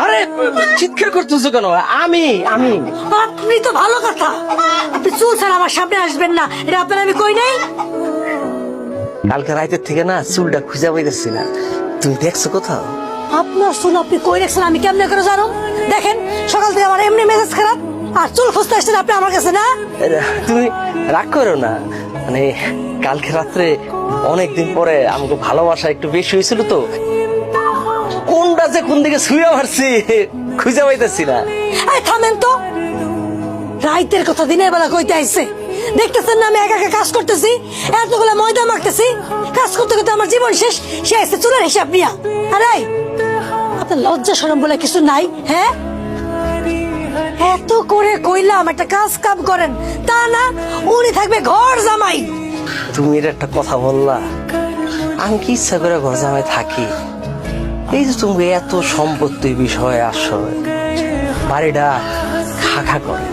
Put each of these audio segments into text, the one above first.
আরে চিৎকার করতেছো কেন? আমি আমি আপনি তো ভালো কথা, আপনি চুল ছাড়া আমার সামনে আসবেন না, এটা আপনার আমি কই নাই। কালকে রাতের থেকে না চুলটা খুঁজে পাইতেছি না, তুমি দেখছো কোথাও? আপনার চুল আপনি কই রাখছেন আমি কেমনে করে জানো? দেখেন সকাল থেকে আমার এমনি মেজাজ খারাপ, আর চুল খুঁজতে আসছেন আপনি আমার কাছে না। তুমি রাগ করো না, মানে কালকে রাত্রে অনেকদিন পরে আমাকে ভালোবাসা একটু বেশি হয়েছিল তো, কোনটা যে কোন দিকে শুয়ে মারছি খুঁজে পাইতেছি না। এই থামেন তো, রাইতের কথা দিনের বেলা কইতে আইছে। দেখতেছেন না আমি একা একা কাজ করতেছি, এতগুলো ময়দা মাখতেছি, কাজ করতে করতে আমার জীবন শেষ। সে আসছে চুলের হিসাব নিয়া। আরে আপনার লজ্জা শরম বলে কিছু নাই? হ্যাঁ, এত করে কইলাম একটা কাজ কাম করেন, তা না উনি থাকবে ঘর জামাই। তুমি এর একটা কথা বললা, আমি কি ইচ্ছা করে ঘর জামাই থাকি? এই যে তুমি এত সম্পত্তির বিষয়ে আসো, বাড়িটা খা খা করে,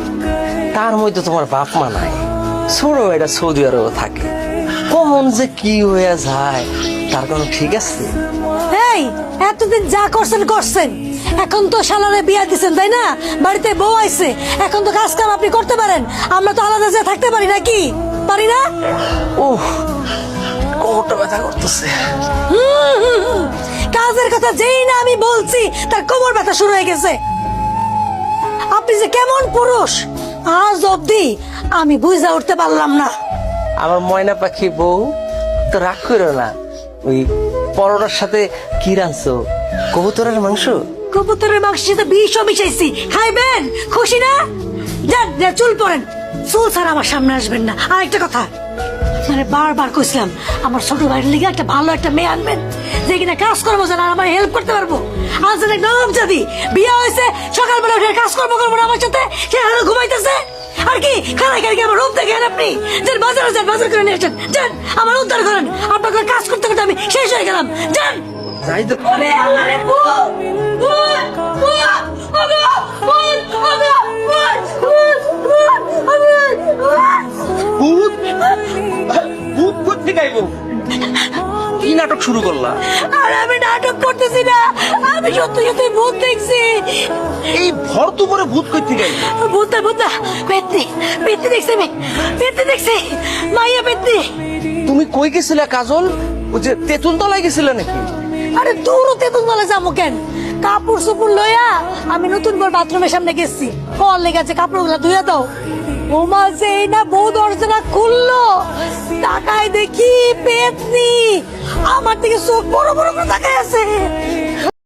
তার মধ্যে তোমার বাপ মা নাই, ছোট এটা সৌদি আরবে থাকে, কমন যে কি হয়ে যায় তার কোনো ঠিক আছে? এই এতদিন যা করছেন করছেন, এখন তো শালারে বিয়া দিচ্ছেন তাই না, বাড়িতে বউ আইছে, এখন তো কাজ কাম আপনি করতে পারেন। আমরা তো আলাদা যে থাকতে পারি নাকি? পারি না? ওহ, কোমরটা ব্যথা করতেছে। কাজের কথা যেই না আমি বলছি তার কোমর ব্যথা শুরু হয়ে গেছে। আপনি যে কেমন পুরুষ আজ অব্দি আমি বুঝা উঠতে পারলাম না। আমার ময়না পাখি বউ, তো রাগ করো না, ওই পরোটার সাথে কি রাঁধছো? কবুতরের মাংস? কবুতরের মাংসের সাথে বিষও মিশাইছি, খাইবেন? খুশি না? যান যান, চুল পরেন, চুল ছাড়া আমার সামনে আসবেন না। আর একটা কথা, মানে বারবার কইছিলাম আমার ছোট ভাইয়ের লিগে একটা ভালো একটা মেয়ে আনবেন, যে কিনা কাজ করবো যেন, আর আমার হেল্প করতে পারবো। আজ যেন নরম জাতি বিয়ে হয়েছে, সকালবেলা উঠে কাজ করবো না আমার সাথে, সে হারে ঘুমাইতেছে। আর কি খানা খাই আমার রূপ দেখেন আপনি? যান বাজারে যান, বাজার করে নিয়ে আসেন, যান আমার উদ্ধার করেন। আপনাকে কাজ করতে করতে আমি শেষ হয়ে গেলাম, যান। যাই তো। আরে আল্লাহ রে, ভূত? ভূত কোত্থেকে আইবো? কি নাটক শুরু করলা? আর আমি নাটক করতেছি না, আমি সত্যি সত্যি ভূত দেখছি। এই ভর দুপুরে ভূত কোত্থেকে আইবো? ভূত ভূত পেত্নি পেত্নি দেখছি, আমি পেত্নি দেখছি, মাইয়া পেত্নি। তুমি কই গেছিলে কাজল? ওই যে তেঁতুল তলায় গেছিলে নাকি? আরে দূর তেতুল বলে যাবো কেন, কাপড় চোপড় লইয়া আমি নতুন করে বাথরুমের সামনে গেছি, কল লেগেছে কাপড় গুলা ধুয়ে দাও। ওমা যেই না বউ দরজাটা খুললো, তাকায় দেখি পেতনি আমার দিকে চোখ বড় বড় করে তাকায় আছে।